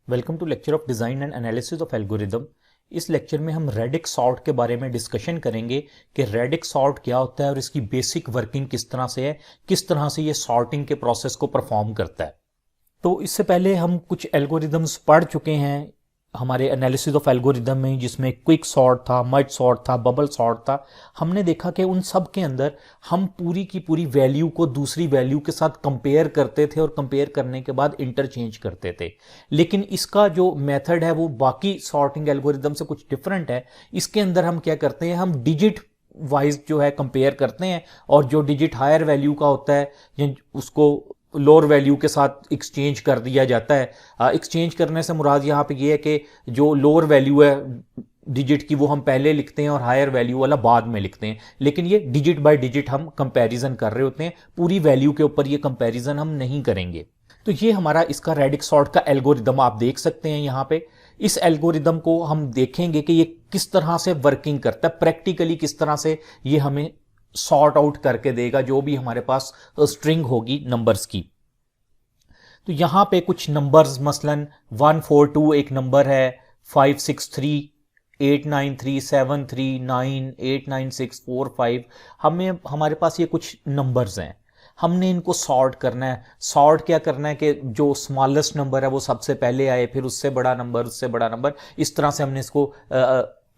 Welcome to lecture of design and analysis of algorithm. इस lecture में हम radix sort के बारे में डिस्कशन करेंगे कि रेडिक्स सॉर्ट क्या होता है और इसकी बेसिक वर्किंग किस तरह से है, किस तरह से ये सॉर्टिंग के प्रोसेस को परफॉर्म करता है। तो इससे पहले हम कुछ एल्गोरिदम्स पढ़ चुके हैं हमारे एनालिसिस ऑफ एल्गोरिदम में, जिसमें क्विक सॉर्ट था, मर्ज सॉर्ट था, बबल सॉर्ट था। हमने देखा कि उन सब के अंदर हम पूरी की पूरी वैल्यू को दूसरी वैल्यू के साथ कंपेयर करते थे और कंपेयर करने के बाद इंटरचेंज करते थे। लेकिन इसका जो मेथड है वो बाकी सॉर्टिंग एल्गोरिदम से कुछ डिफरेंट है। इसके अंदर हम क्या करते हैं, हम डिजिट वाइज जो है कंपेयर करते हैं और जो डिजिट हायर वैल्यू का होता है उसको लोअर वैल्यू के साथ एक्सचेंज कर दिया जाता है। एक्सचेंज करने से मुराद यहाँ पे ये है कि जो लोअर वैल्यू है डिजिट की वो हम पहले लिखते हैं और हायर वैल्यू वाला बाद में लिखते हैं। लेकिन ये डिजिट बाय डिजिट हम कंपैरिजन कर रहे होते हैं, पूरी वैल्यू के ऊपर ये कंपैरिजन हम नहीं करेंगे। तो ये हमारा इसका रेडिक्स सॉर्ट का एल्गोरिदम आप देख सकते हैं यहाँ पे। इस एल्गोरिदम को हम देखेंगे कि ये किस तरह से वर्किंग करता है, प्रैक्टिकली किस तरह से ये हमें सॉर्ट आउट करके देगा जो भी हमारे पास स्ट्रिंग होगी नंबर्स की। तो यहां पे कुछ नंबर्स मसलन 142 एक नंबर है, 563, 893, 739, 89645। हमारे पास ये कुछ नंबर्स हैं, हमने इनको सॉर्ट करना है। सॉर्ट क्या करना है कि जो स्मॉलेस्ट नंबर है वो सबसे पहले आए, फिर उससे बड़ा नंबर, उससे बड़ा नंबर, इस तरह से हमने इसको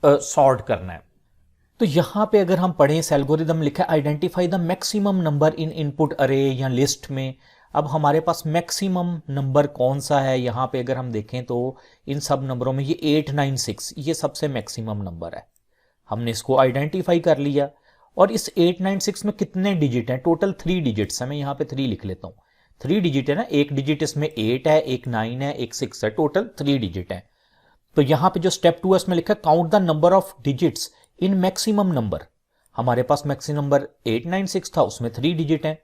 सॉर्ट करना है। तो यहां पे अगर हम पढ़ें, इस एल्गोरिदम लिखा है identify the maximum number in input अरे या लिस्ट में। अब हमारे पास मैक्सिमम नंबर कौन सा है, यहां पे अगर हम देखें तो इन सब नंबरों में ये 896 ये सबसे मैक्सिमम नंबर है। हमने इसको आइडेंटिफाई कर लिया। और इस 896 में कितने डिजिट हैं? टोटल 3 डिजिट्स है। मैं यहां पे 3 लिख लेता हूं। 3 डिजिट है ना, एक डिजिट इसमें 8 है, एक 9 है, एक 6 है, टोटल 3 डिजिट है। तो यहां पे जो स्टेप 2 है उसमें लिखा है count the number of digits in maximum number. हमारे पास मैक्सिमम नंबर 896 था, उसमें 3 डिजिट है।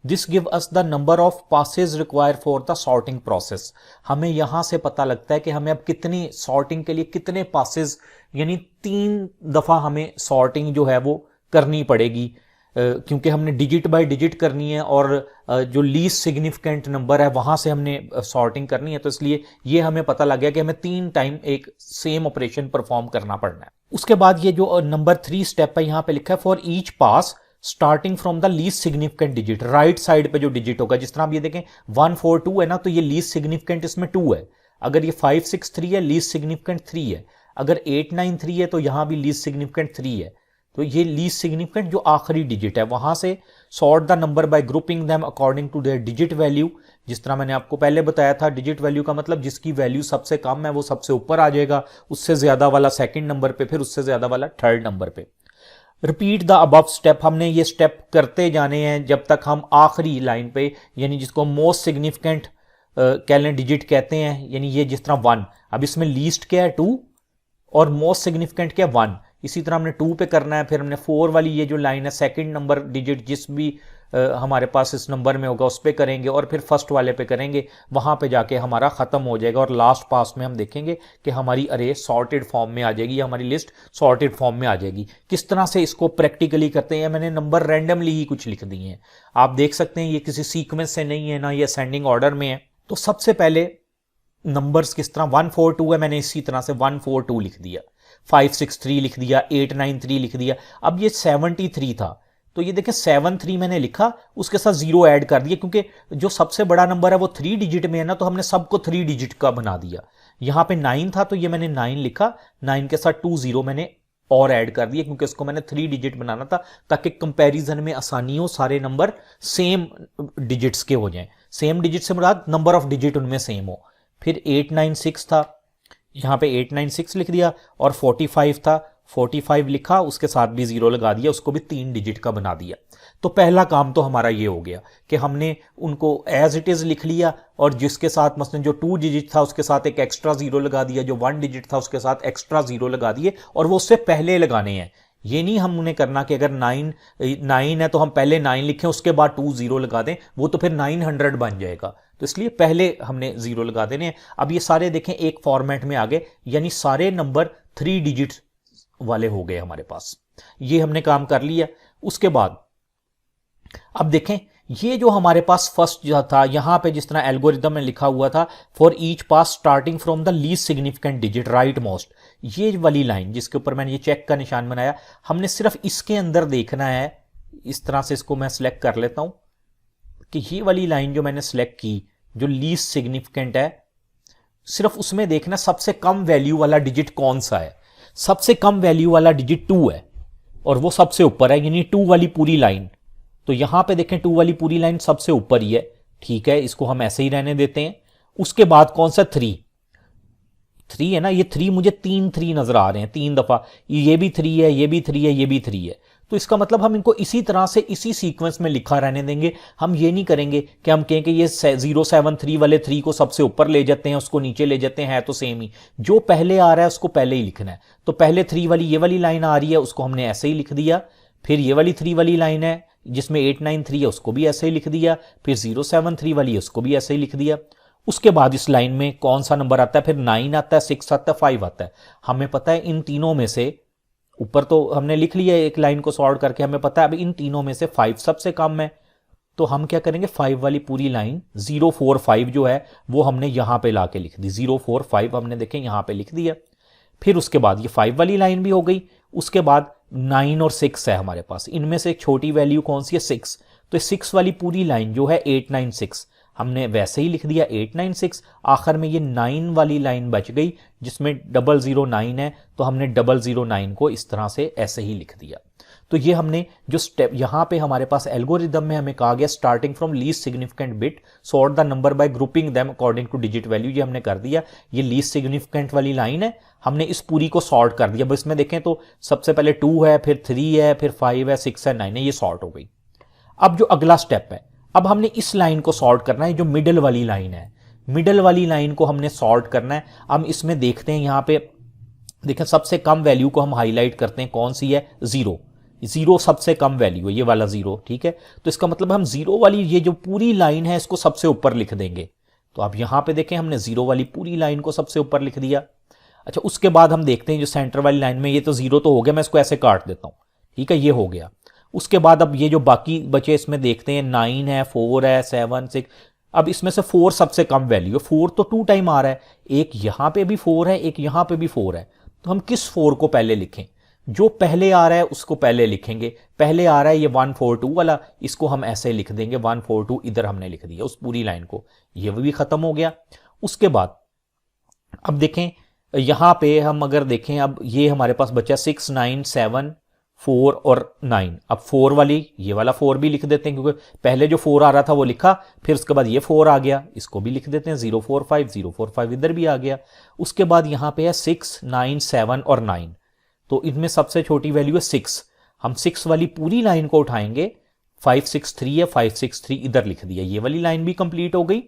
This give us the number of passes require for the sorting process. हमें यहां से पता लगता है कि हमें अब कितनी सॉर्टिंग के लिए कितने पासेज, यानी 3 दफा हमें सॉर्टिंग जो है वो करनी पड़ेगी, क्योंकि हमने डिजिट बाय डिजिट करनी है और जो लीस्ट सिग्निफिकेंट नंबर है वहां से हमने सॉर्टिंग करनी है। तो इसलिए ये हमें पता लग गया कि हमें 3 टाइम एक सेम ऑपरेशन परफॉर्म करना पड़ना है। उसके बाद ये जो नंबर 3 स्टेप है यहां पे लिखा है for each pass starting from the least significant digit. Right side पे जो डिजिट होगा, जिस तरह आप ये देखें 142 है ना, तो ये लीस्ट सिग्निफिकेंट इसमें 2 है। अगर ये 563 है, लीस्ट सिग्निफिकेंट 3 है। अगर 893 है तो यहां भी लीस्ट सिग्निफिकेंट 3 है। तो ये लीस्ट सिग्निफिकेंट जो आखिरी डिजिट है वहां से sort the number by grouping them according to their digit value. जिस तरह मैंने आपको पहले बताया था, डिजिट वैल्यू का मतलब जिसकी वैल्यू सबसे कम है वो सबसे ऊपर आ जाएगा, उससे ज्यादा वाला सेकंड नंबर पे, फिर उससे ज्यादा वाला थर्ड नंबर पे। Repeat the above step. हमने ये स्टेप करते जाने हैं जब तक हम आखिरी लाइन पे, यानी जिसको मोस्ट सिग्निफिकेंट कह लें डिजिट कहते हैं, यानी ये जिस तरह 1, अब इसमें लीस्ट क्या है 2 और मोस्ट सिग्निफिकेंट क्या है 1। इसी तरह हमने 2 पे करना है, फिर हमने 4 वाली ये जो लाइन है सेकंड नंबर डिजिट जिस भी हमारे पास इस नंबर में होगा उस पे करेंगे और फिर फर्स्ट वाले पे करेंगे, वहां पे जाके हमारा खत्म हो जाएगा। और लास्ट पास में हम देखेंगे कि हमारी अरे सॉर्टेड फॉर्म में आ जाएगी, हमारी लिस्ट सॉर्टेड फॉर्म में आ जाएगी। किस तरह से इसको प्रैक्टिकली करते हैं, मैंने नंबर रैंडमली ही कुछ लिख दिए हैं, आप देख सकते हैं। ये किसी सीक्वेंस से नहीं है ना, ये असेंडिंग ऑर्डर में है। तो सबसे पहले नंबर्स किस तरह 142 है, मैंने इसी तरह से 142 लिख दिया, 563 लिख दिया, 893 लिख दिया। अब ये 73 था तो ये देखें 73 मैंने लिखा, उसके साथ 0 ऐड कर दिया, क्योंकि जो सबसे बड़ा नंबर है वो 3 डिजिट में है ना, तो हमने सबको 3 डिजिट का बना दिया। यहां पे 9 था तो ये मैंने 9 लिखा, 9 के साथ 2 0 मैंने और ऐड कर दिया, क्योंकि इसको मैंने 3 डिजिट बनाना था ताकि कंपैरिजन में आसानी हो, सारे नंबर सेम डिजिट्स के हो जाएं। सेम डिजिट से मुराद नंबर ऑफ डिजिट उनमें सेम हो। फिर 896 था, यहां पे 896 लिख दिया, और 45 था, 45 लिखा, उसके साथ भी 0 लगा दिया, उसको भी 3 डिजिट का बना दिया। तो पहला काम तो हमारा ये हो गया कि हमने उनको एज इट इज लिख लिया, और जिसके साथ मसलन जो 2 डिजिट था उसके साथ एक एक्स्ट्रा 0 लगा दिया, जो 1 डिजिट था उसके साथ एक्स्ट्रा 0 लगा दिए, और वो उससे पहले लगाने हैं। ये नहीं हमने करना कि अगर 9 है तो हम पहले 9 लिखें उसके बाद 2 0 लगा दें, वो तो फिर 900 बन जाएगा। तो इसलिए पहले हमने 0 लगा देने हैं। अब ये सारे देखें एक फॉर्मेट में आ गए, यानी सारे नंबर 3 डिजिट वाले हो गए हमारे पास। ये हमने काम कर लिया। उसके बाद अब देखें ये जो हमारे पास फर्स्ट जो था यहां पे जिस तरह एल्गोरिदम में लिखा हुआ था for each pass starting from the least significant digit right most, ये वाली लाइन जिसके ऊपर मैंने ये चेक का निशान बनाया, हमने सिर्फ इसके अंदर देखना है। इस तरह से इसको मैं सिलेक्ट कर लेता हूं कि ये वाली लाइन जो मैंने सिलेक्ट की जो लीस्ट सिग्निफिकेंट है, सिर्फ उसमें देखना सबसे कम वैल्यू वाला डिजिट कौन सा है। सबसे कम वैल्यू वाला डिजिट 2 है और वो सबसे ऊपर है, यानी 2 वाली पूरी लाइन। तो यहां पे देखें 2 वाली पूरी लाइन सबसे ऊपर ही है, ठीक है, इसको हम ऐसे ही रहने देते हैं। उसके बाद कौन सा 3 है ना, ये 3 मुझे 3 नजर आ रहे हैं 3 दफा, ये भी 3 है, ये भी 3 है, ये भी 3 है। तो इसका मतलब हम इनको इसी तरह से इसी सीक्वेंस में लिखा रहने देंगे। हम ये नहीं करेंगे कि हम कहें कि ये 073 वाले 3 को सबसे ऊपर ले जाते हैं, उसको नीचे ले जाते हैं, है तो सेम ही। जो पहले आ रहा है उसको पहले ही लिखना है। तो पहले 3 वाली ये वाली लाइन आ रही है, उसको हमने ऐसे ही लिख दिया। फिर ये वाली 3 वाली लाइन है जिसमें 893 है, उसको भी ऐसे ही लिख दिया। फिर 073 वाली है, उसको भी ऐसे ही लिख दिया। उसके बाद इस लाइन में कौन सा नंबर आता है, फिर 9 आता है, 6 आता है, 5 आता है। हमें पता है इन तीनों में से, ऊपर तो हमने लिख लिया एक लाइन को सॉर्ट करके, हमें पता है अब इन तीनों में से 5 सबसे कम है। तो हम क्या करेंगे, 5 वाली पूरी लाइन 045 जो है वो हमने यहां पे लाके लिख दी। 045 हमने देखें यहां पे लिख दिया। फिर उसके बाद ये 5 वाली लाइन भी हो गई। उसके बाद 9 और 6 है हमारे पास, इनमें से एक छोटी वैल्यू कौन सी है, 6। तो 6 वाली पूरी लाइन जो है 896 हमने वैसे ही लिख दिया 896। आखिर में ये 9 वाली लाइन बच गई जिसमें 009 है, तो हमने 009 को इस तरह से ऐसे ही लिख दिया। तो ये हमने जो स्टेप यहां पे हमारे पास एल्गोरिदम में हमें कहा गया starting from least significant bit sort the number by grouping them according two digit value, ये हमने कर दिया। ये लीस्ट सिग्निफिकेंट वाली लाइन है, हमने इस पूरी को सॉर्ट कर दिया। बस इसमें देखें तो सबसे पहले 2 है, फिर 3 है, फिर 5 है, 6 है, 9 है, ये सॉर्ट हो गई। अब जो अगला स्टेप है, अब हमने इस लाइन को सॉर्ट करना है, जो मिडल वाली लाइन है, मिडल वाली लाइन को हमने सॉर्ट करना है। हम इसमें देखते हैं यहां पे देखें सबसे कम वैल्यू को हम हाईलाइट करते हैं, कौन सी है, 0 सबसे कम वैल्यू है, ये वाला 0, ठीक है। तो इसका मतलब हम 0 वाली ये जो पूरी लाइन है इसको सबसे ऊपर लिख देंगे। तो अब यहां पे देखें हमने 0 वाली पूरी लाइन को सबसे ऊपर लिख दिया। अच्छा, उसके बाद हम देखते हैं जो सेंटर वाली लाइन में, ये तो 0 तो हो गया, मैं इसको ऐसे काट देता हूं, ठीक है, ये हो गया। उसके बाद अब ये जो बाकी बचे इसमें देखते हैं 9 है, 4 है, 7, 6। अब इसमें से 4 सबसे कम वैल्यू है, 4 तो 2 टाइम आ रहा है, एक यहां पे भी 4 है, एक यहां पे भी 4 है। तो हम किस 4 को पहले लिखें, जो पहले आ रहा है उसको पहले लिखेंगे। पहले आ रहा है ये 142 वाला, इसको हम ऐसे लिख देंगे 142, इधर हमने लिख दिया उस पूरी लाइन को, ये भी खत्म हो गया। उसके बाद अब देखें यहां पे हम अगर देखें, अब ये हमारे पास बचा 6, 9, 7, 4 और 9। अब 4 वाली ये वाला 4 भी लिख देते हैं, क्योंकि पहले जो 4 आ रहा था वो लिखा, फिर उसके बाद ये 4 आ गया, इसको भी लिख देते हैं 045 इधर भी आ गया। उसके बाद यहां पे है 6, 9, 7 और 9। तो इनमें सबसे छोटी वैल्यू है 6। हम 6 वाली पूरी लाइन को उठाएंगे, 563 है, 563 इधर लिख दिया, ये वाली लाइन भी कंप्लीट हो गई।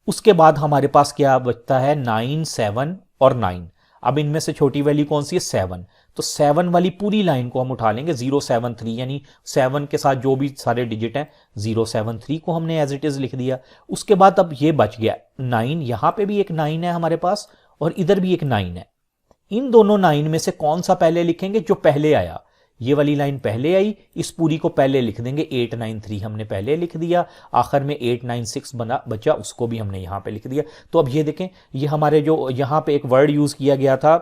उसके बाद हमारे पास क्या बचता है, 9, 7 और 9। अब इनमें से छोटी वैल्यू कौन सी है, 7। तो 7 वाली पूरी लाइन को हम उठा लेंगे, 073, यानी 7 के साथ जो भी सारे डिजिट हैं 073 को हमने एज इट इज लिख दिया। उसके बाद अब ये बच गया 9, यहां पे भी एक 9 है हमारे पास और इधर भी एक 9 है। इन दोनों 9 में से कौन सा पहले लिखेंगे, जो पहले आया, ये वाली लाइन पहले आई, इस पूरी को पहले लिख देंगे। 893 हमने पहले लिख दिया, आखिर में 896 बचा, उसको भी हमने यहां पे लिख दिया। तो अब ये देखें, ये हमारे जो यहां पे एक वर्ड यूज किया गया था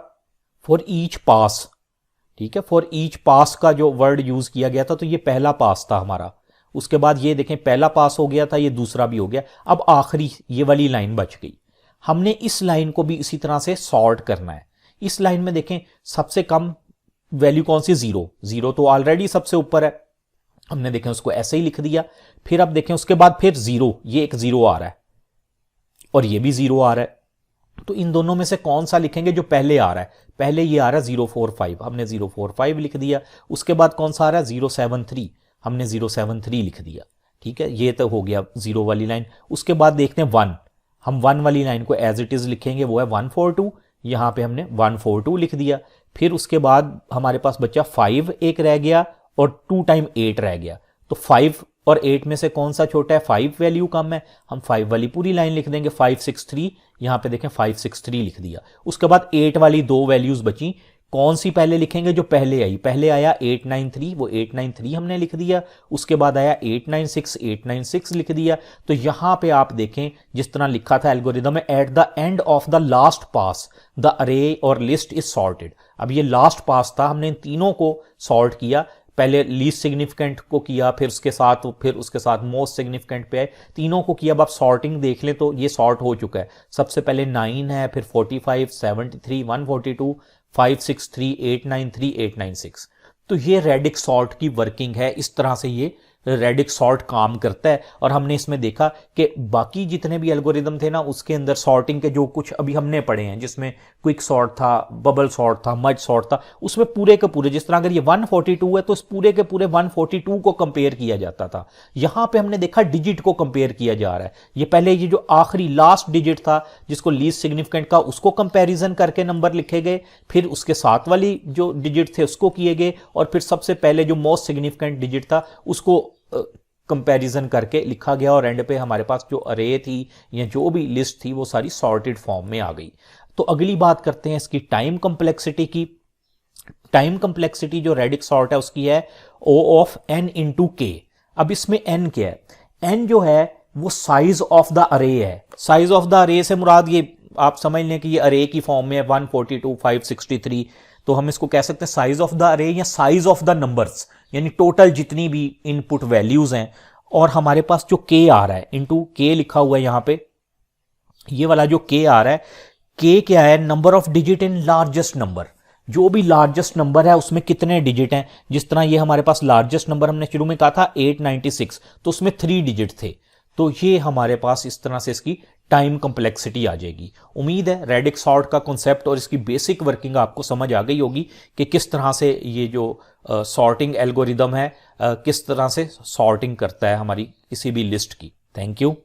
फॉर ईच पास, ठीक है, फॉर ईच पास का जो वर्ड यूज किया गया था, तो ये पहला पास था हमारा। उसके बाद ये देखें पहला पास हो गया था, ये दूसरा भी हो गया। अब आखिरी ये वाली लाइन बच गई, हमने इस लाइन को भी इसी तरह से सॉर्ट करना है। इस लाइन में देखें सबसे कम वैल्यू कौन सी, 0 तो ऑलरेडी सबसे ऊपर है, हमने देखें उसको ऐसे ही लिख दिया। फिर अब देखें उसके बाद फिर 0, ये एक 0 आ रहा है और ये भी 0 आ रहा है। तो इन दोनों में से कौन सा लिखेंगे, जो पहले आ रहा है, पहले ये आ रहा है 045, हमने 045 लिख दिया। उसके बाद कौन सा आ रहा है, 073, हमने 073 लिख दिया, ठीक है, ये तो हो गया 0 वाली लाइन। उसके बाद देखते हैं 1, हम 1 वाली लाइन को एज इट इज लिखेंगे, वो है 142, यहां पे हमने 142 लिख दिया। फिर उसके बाद हमारे पास बचा 5 एक रह गया और 2 टाइम 8 रह गया। तो 5 और 8 में से कौन सा छोटा है, 5 वैल्यू कम है, हम 5 वाली पूरी लाइन लिख देंगे, 563, यहां पे देखें 563 लिख दिया। उसके बाद 8 वाली 2 वैल्यूज बची, कौन सी पहले लिखेंगे? जो पहले आई, पहले आया 893, वो 893 हमने लिख दिया, उसके बाद आया 896, 896 लिख दिया। तो यहां पे आप देखें जिस तरह लिखा था एल्गोरिदम में, at the end of the last pass the अरे और लिस्ट इज सॉर्टेड। अब ये लास्ट पास था, हमने इन तीनों को सॉर्ट किया, पहले लीस्ट सिग्निफिकेंट को किया, फिर उसके साथ मोस्ट सिग्निफिकेंट पे आए, तीनों को किया। अब आप सॉर्टिंग देख लें तो ये सॉर्ट हो चुका है। सबसे पहले 9 है, फिर 45, 73, 142, 563, 893, 896। तो ये रेडिक्स सॉर्ट की वर्किंग है, इस तरह से ये रेडिक्स सॉर्ट काम करता है। और हमने इसमें देखा कि बाकी जितने भी एल्गोरिदम थे ना, उसके अंदर सॉर्टिंग के जो कुछ अभी हमने पढ़े हैं, जिसमें क्विक सॉर्ट था, बबल सॉर्ट था, मर्ज सॉर्ट था, उसमें पूरे के पूरे, जिस तरह अगर ये 142 है तो इस पूरे के पूरे 142 को कंपेयर किया जाता था। यहां पे हमने देखा डिजिट को कंपेयर किया जा रहा है। ये पहले ये जो आखिरी लास्ट डिजिट था जिसको लीस्ट सिग्निफिकेंट का, उसको कंपेरिजन करके नंबर लिखे गए, फिर उसके साथ वाली जो डिजिट थे उसको किए गए, और फिर सबसे पहले जो मोस्ट सिग्निफिकेंट डिजिट था उसको कंपैरिजन करके लिखा गया, और एंड पे हमारे पास जो अरे थी या जो भी लिस्ट थी वो सारी सॉर्टेड फॉर्म में आ गई। तो अगली बात करते हैं इसकी टाइम कम्प्लेक्सिटी की। टाइम कम्प्लेक्सिटी जो रेडिक्स सॉर्ट है उसकी है O ऑफ n इंटू के। अब इसमें n क्या है? n जो है वो साइज ऑफ द अरे है। साइज ऑफ द अरे से मुराद ये आप समझ लें कि ये अरे की फॉर्म में है 142, 563, तो हम इसको कह सकते हैं साइज ऑफ द अरे या साइज ऑफ द नंबर्स, यानी टोटल जितनी भी इनपुट वैल्यूज हैं। और हमारे पास जो के आ रहा है, इंटू के लिखा हुआ है यहां पे, ये वाला जो के आ रहा है, के क्या है? Number of digit in largest number. जो भी लार्जेस्ट नंबर है उसमें कितने डिजिट हैं। जिस तरह ये हमारे पास लार्जेस्ट नंबर हमने शुरू में कहा था 896, तो उसमें 3 डिजिट थे। तो ये हमारे पास इस तरह से इसकी टाइम कम्प्लेक्सिटी आ जाएगी। उम्मीद है रेडिक्स सॉर्ट का कॉन्सेप्ट और इसकी बेसिक वर्किंग आपको समझ आ गई होगी कि किस तरह से ये जो सॉर्टिंग एल्गोरिदम है किस तरह से सॉर्टिंग करता है हमारी किसी भी लिस्ट की। Thank you.